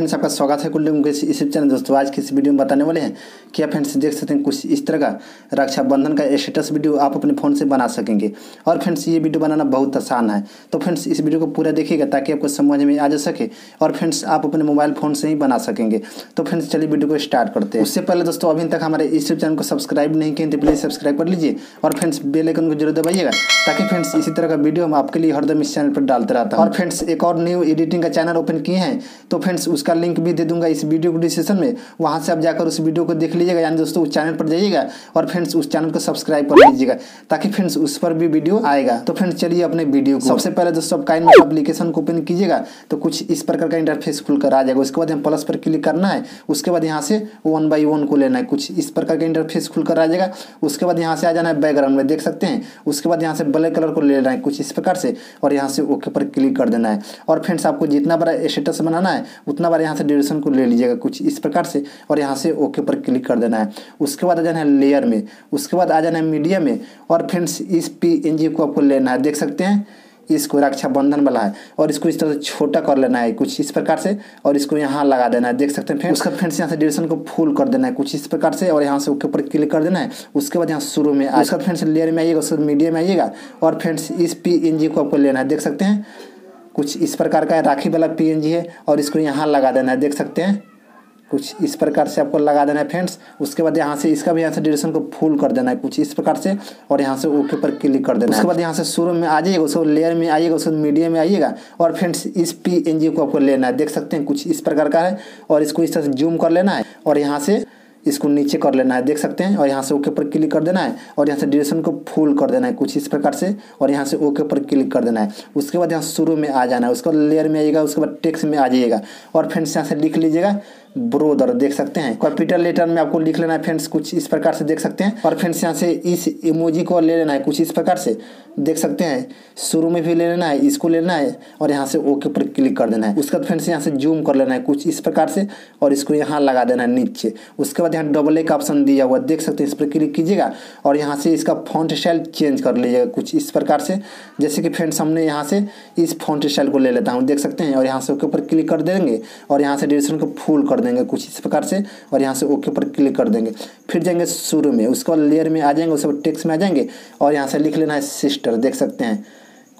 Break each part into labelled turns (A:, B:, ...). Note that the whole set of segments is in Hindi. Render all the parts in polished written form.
A: फ्रेंड्स, आपका स्वागत है मुकेश इस चैनल। दोस्तों आज की इस वीडियो में बताने वाले हैं कि आप फ्रेंड्स देख सकते हैं कुछ इस तरह का रक्षाबंधन का स्टेटस वीडियो आप अपने फ़ोन से बना सकेंगे। और फ्रेंड्स ये वीडियो बनाना बहुत आसान है, तो फ्रेंड्स इस वीडियो को पूरा देखिएगा ताकि आपको समझ में आ जा सके और फ्रेंड्स आप अपने मोबाइल फ़ोन से ही बना सकेंगे। तो फ्रेंड्स चलिए वीडियो को स्टार्ट करते हैं। उससे पहले दोस्तों अभी तक हमारे इस चैनल को सब्सक्राइब नहीं किए तो प्लीज़ सब्सक्राइब कर लीजिए और फ्रेंड्स बेल आइकन को जरूर दबाइएगा ताकि फ्रेंड्स इसी तरह का वीडियो हम आपके लिए हरदम इस चैनल पर डालते रहता है। और फ्रेंड्स एक और न्यू एडिटिंग का चैनल ओपन किए हैं, तो फ्रेंड्स उसका लिंक भी दे दूंगा इस वीडियो को डिस्क्रिप्शन में, वहां से आप जाकर उस वीडियो को देख लीजिएगा। यानी दोस्तों उस चैनल पर जाइएगा और फ्रेंड्स उस चैनल को सब्सक्राइब कर लीजिएगा ताकि फ्रेंड्स उस पर भी वीडियो आएगा। तो फ्रेंड्स चलिए अपने वीडियो को सबसे पहले दोस्तों आप काइनमेस्टर एप्लीकेशन को ओपन कीजिएगा तो कुछ इस प्रकार का इंटरफेस खुलकर आ जाएगा। उसके बाद यहाँ प्लस पर क्लिक करना है, उसके बाद यहाँ से 1 बाई 1 को लेना है। कुछ इस प्रकार का इंटरफेस खुलकर आ जाएगा। उसके बाद यहाँ से आ जाना है बैकग्राउंड में, देख सकते हैं। उसके बाद यहाँ से ब्लैक कलर को ले लेना है कुछ इस प्रकार से और यहाँ से ओके पर क्लिक कर देना है। और फ्रेंड्स आपको जितना बड़ा स्टेटस बनाना है उतना बार यहाँ से ड्यूरेशन को ले लीजिएगा कुछ इस प्रकार से और यहाँ से ओके पर क्लिक कर देना है। उसके बाद आ जाना है लेयर में, उसके बाद आ जाना है मीडिया में और फ्रेंड्स इस पीएनजी को आपको लेना है, देख सकते हैं। इसको रक्षाबंधन वाला है और इसको इस तरह से छोटा कर लेना है कुछ इस प्रकार से और इसको यहाँ लगा देना है, देख सकते हैं फ्रेंड्स। उसका फ्रेंड्स यहाँ से ड्यूरेशन को फुल कर देना है कुछ इस प्रकार से और यहाँ से ओके पर क्लिक कर देना है। उसके बाद यहाँ शुरू में उसका फ्रेंड्स लेयर में आइएगा, उसके मीडिया में आइएगा और फ्रेंड्स इस पीएनजी को आपको लेना है, देख सकते हैं। कुछ इस प्रकार का राखी वाला पीएनजी है और इसको यहाँ लगा देना है, देख सकते हैं। कुछ इस प्रकार से आपको लगा देना है फ्रेंड्स। उसके बाद यहाँ से इसका भी यहाँ से ड्यूरेशन को फुल कर देना है कुछ इस प्रकार से और यहाँ से ओके पर क्लिक कर देना है। उसके बाद यहाँ से शुरू में आ जाइएगा, उसको लेयर में आइएगा, उसको मीडिया में आइएगा और फ्रेंड्स इस पीएनजी को आपको लेना है, देख सकते हैं। कुछ इस प्रकार का है और इसको इस तरह से जूम कर लेना है और यहाँ से इसको नीचे कर लेना है, देख सकते हैं। और यहाँ से ओके पर क्लिक कर देना है और यहाँ से ड्यूरेशन को फुल कर देना है कुछ इस प्रकार से और यहाँ से ओके पर क्लिक कर देना है। उसके बाद यहाँ शुरू में आ जाना है, उसके बाद लेयर में आइएगा, उसके बाद टेक्स्ट में आ जाइएगा और फ्रेंड्स यहाँ से लिख लीजिएगा ब्रोदर, देख सकते हैं। कैपिटल लेटर में आपको लिख लेना है फ्रेंड्स कुछ इस प्रकार से, देख सकते हैं। और फ्रेंड्स यहाँ से इस इमोजी को ले लेना है कुछ इस प्रकार से, देख सकते हैं। शुरू में भी ले लेना है, इसको लेना है और यहाँ से ओके पर क्लिक कर देना है। उसके बाद फ्रेंड्स यहाँ से जूम कर लेना है कुछ इस प्रकार से और इसको यहाँ लगा देना है नीचे। उसके बाद यहाँ डबल एक ऑप्शन दिया हुआ, देख सकते हैं। इस पर क्लिक कीजिएगा और यहाँ से इसका फॉन्ट स्टाइल चेंज कर लीजिएगा कुछ इस प्रकार से, जैसे कि फ्रेंड्स हमने यहाँ से इस फॉन्ट स्टाइल को ले लेता हूँ, देख सकते हैं। और यहाँ से ओके पर क्लिक कर देंगे और यहाँ से ड्यूरेशन को फुल कर देंगे कुछ इस प्रकार से और यहाँ से ओके पर क्लिक कर देंगे। फिर जाएंगे शुरू में, उसके बाद लेयर में आ जाएंगे, उसके बाद टेक्स्ट में आ जाएंगे और यहाँ से लिख लेना है सिस्टर, देख सकते हैं।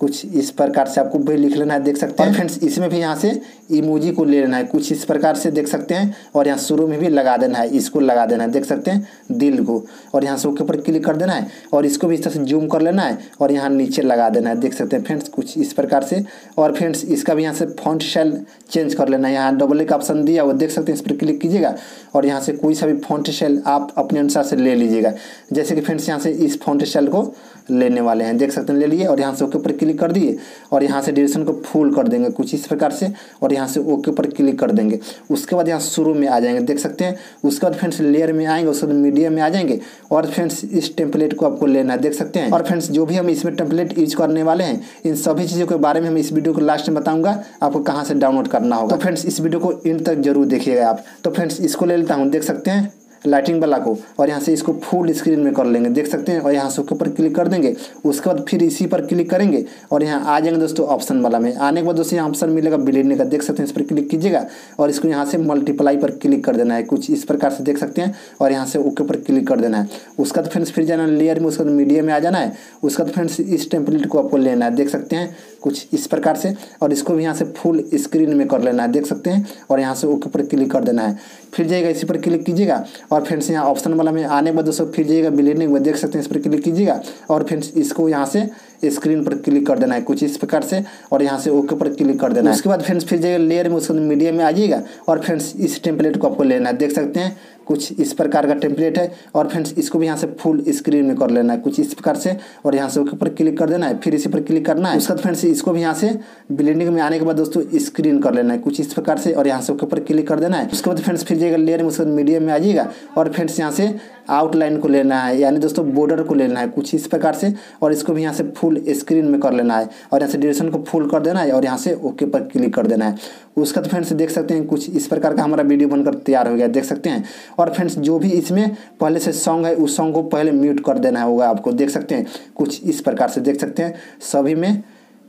A: कुछ इस प्रकार से आपको भी लिख लेना है, देख सकते हैं। फ्रेंड्स इसमें भी यहाँ से इमोजी को ले लेना है कुछ इस प्रकार से, देख सकते हैं। और यहाँ शुरू में भी लगा देना है, इसको लगा देना है, देख सकते हैं, दिल को। और यहाँ से ओके पर क्लिक कर देना है और इसको भी इस तरह से जूम कर लेना है और यहाँ नीचे लगा देना है, देख सकते हैं फ्रेंड्स, कुछ इस प्रकार से। और फ्रेंड्स इसका भी यहाँ से फॉन्ट स्टाइल चेंज कर लेना है। यहाँ डबल एक ऑप्शन दिया वो, देख सकते हैं। इस पर क्लिक कीजिएगा और यहाँ से कोई सा भी फॉन्ट स्टाइल आप अपने अनुसार से ले लीजिएगा, जैसे कि फ्रेंड्स यहाँ से इस फॉन्ट स्टाइल को लेने वाले हैं, देख सकते हैं, ले लिए और यहाँ से ओके पर क्लिक कर दिए और यहाँ से ड्यूरेशन को फुल कर देंगे कुछ इस प्रकार से और यहाँ से ओके पर क्लिक कर देंगे। उसके बाद यहाँ शुरू में आ जाएंगे, देख सकते हैं। उसके बाद फ्रेंड्स लेयर में आएंगे, उसके बाद मीडिया में आ जाएंगे और फ्रेंड्स इस टेम्पलेट को आपको लेना है, देख सकते हैं। और फ्रेंड्स जो भी हम इसमें टेम्पलेट यूज करने वाले हैं इन सभी चीज़ों के बारे में हम इस वीडियो को लास्ट में बताऊंगा आपको कहाँ से डाउनलोड करना होगा। तो फ्रेंड्स इस वीडियो को इन तक जरूर देखिएगा आप। तो फ्रेंड्स इसको ले लेता हूँ, देख सकते हैं, लाइटिंग वाला को, और यहाँ से इसको फुल स्क्रीन में कर लेंगे, देख सकते हैं। और यहाँ से ऊपर क्लिक कर देंगे। उसके बाद फिर इसी पर क्लिक करेंगे और यहाँ आ जाएंगे दोस्तों ऑप्शन वाला में। आने के बाद दोस्तों यहाँ ऑप्शन मिलेगा ब्लेंडिंग का, देख सकते हैं। इस पर क्लिक कीजिएगा और इसको यहाँ से मल्टीप्लाई पर क्लिक कर देना है कुछ इस प्रकार से, देख सकते हैं। और यहाँ से ओके पर क्लिक कर देना है। उसका तो फ्रेंड्स फिर जाना है लेयर में, उसका तो मीडिया में आ जाना है। उसका तो फ्रेंड्स इस टेम्पलेट को आपको लेना है, देख सकते हैं, कुछ इस प्रकार से। और इसको भी यहाँ से फुल स्क्रीन में कर लेना है, देख सकते हैं। और यहाँ से ओके पर क्लिक कर देना है। फिर जाइएगा इसी पर क्लिक कीजिएगा और फ्रेंड्स यहाँ ऑप्शन वाला में आने के बाद दोस्तों फिर जाइएगा ब्लेंडिंग में, देख सकते हैं। इस पर क्लिक कीजिएगा और फ्रेंड्स इसको यहाँ से स्क्रीन पर क्लिक कर देना है कुछ इस प्रकार से और यहाँ से ओके पर क्लिक कर देना है। उसके बाद फ्रेंड्स फिर जाइएगा लेयर में, उसके मीडिया में आ जाइएगा और फ्रेंड्स इस टेम्पलेट को आपको लेना है, देख सकते हैं। कुछ इस प्रकार का टेम्पलेट है और फ्रेंड्स इसको भी यहाँ से फुल स्क्रीन में कर लेना है कुछ इस प्रकार से और यहाँ से ओके पर क्लिक कर देना है। फिर इसी पर क्लिक करना है। उसके बाद फ्रेंड्स इसको भी यहाँ से ब्लेंडिंग में आने के बाद दोस्तों स्क्रीन कर लेना है कुछ इस प्रकार से और यहाँ से ओके पर क्लिक कर देना है। उसके बाद फ्रेंड्स फिर जाइएगा लेयर में, उसके बाद मीडिया में आ जाइएगा और फ्रेंड्स यहाँ से आउटलाइन को लेना है, यानी दोस्तों बॉर्डर को लेना है कुछ इस प्रकार से और इसको भी यहाँ से फुल स्क्रीन में कर लेना है और यहाँ से ड्यूरेशन को फुल कर देना है और यहाँ से ओके पर क्लिक कर देना है। उसका तो फ्रेंड्स देख सकते हैं कुछ इस प्रकार का हमारा वीडियो बनकर तैयार हो गया, देख सकते हैं। और फ्रेंड्स जो भी इसमें पहले से सॉन्ग है उस सॉन्ग को पहले म्यूट कर देना होगा आपको, देख सकते हैं, कुछ इस प्रकार से, देख सकते हैं। सभी में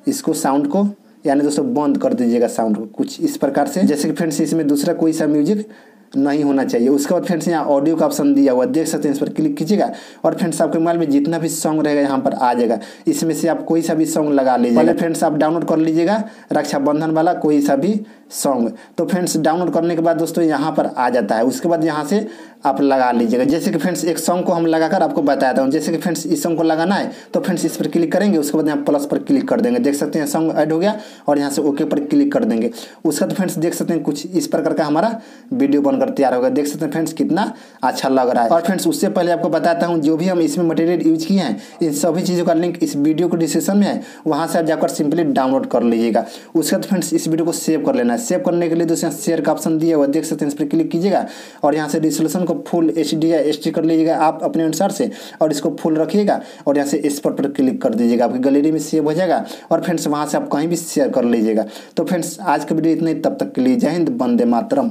A: इसको साउंड को यानी दोस्तों बंद कर दीजिएगा साउंड को कुछ इस प्रकार से। जैसे कि फ्रेंड्स इसमें दूसरा कोई सा म्यूजिक नहीं होना चाहिए। उसके बाद फ्रेंड्स यहाँ ऑडियो का ऑप्शन दिया हुआ देख सकते हैं, इस पर क्लिक कीजिएगा और फ्रेंड्स आपके मोबाइल में जितना भी सॉन्ग रहेगा यहाँ पर आ जाएगा। इसमें से आप कोई सा भी सॉन्ग लगा लीजिएगा। पहले फ्रेंड्स आप डाउनलोड कर लीजिएगा रक्षाबंधन वाला कोई सा भी सॉन्ग। तो फ्रेंड्स डाउनलोड करने के बाद दोस्तों यहाँ पर आ जाता है। उसके बाद यहाँ से आप लगा लीजिएगा। जैसे कि फ्रेंड्स एक सॉन्ग को हम लगाकर आपको बताता हूँ। जैसे कि फ्रेंड्स इस सॉन्ग को लगाना है तो फ्रेंड्स इस पर क्लिक करेंगे, उसके बाद यहाँ प्लस पर क्लिक कर देंगे। देख सकते हैं सॉन्ग ऐड हो गया और यहाँ से ओके पर क्लिक कर देंगे। उसका तो फ्रेंड्स देख सकते हैं कुछ इस प्रकार का हमारा वीडियो बनकर तैयार होगा। देख सकते हैं फ्रेंड्स कितना अच्छा लग रहा है। और फ्रेंड्स उससे पहले आपको बताता हूँ जो भी हम इसमें मटेरियल यूज किए हैं इन सभी चीज़ों का लिंक इस वीडियो को डिस्क्रिप्शन में है, वहाँ से आप जाकर सिंपली डाउनलोड कर लीजिएगा। उसके बाद फ्रेंड्स इस वीडियो को सेव कर लेना है। सेव करने के लिए दोस्तों शेयर का ऑप्शन दिया हुआ देख सकते हैं, इस पर क्लिक कीजिएगा और यहाँ से रिजोल्यूशन को फुल HD या HD कर लीजिएगा आप अपने अनुसार से और इसको फुल रखिएगा और यहाँ से एक्सपोर्ट पर क्लिक कर दीजिएगा। आपकी गैलरी में सेव हो जाएगा और फ्रेंड्स वहाँ से आप कहीं भी शेयर कर लीजिएगा। तो फ्रेंड्स आज का वीडियो इतना ही, तब तक के लिए जय हिंद, वंदे मातरम।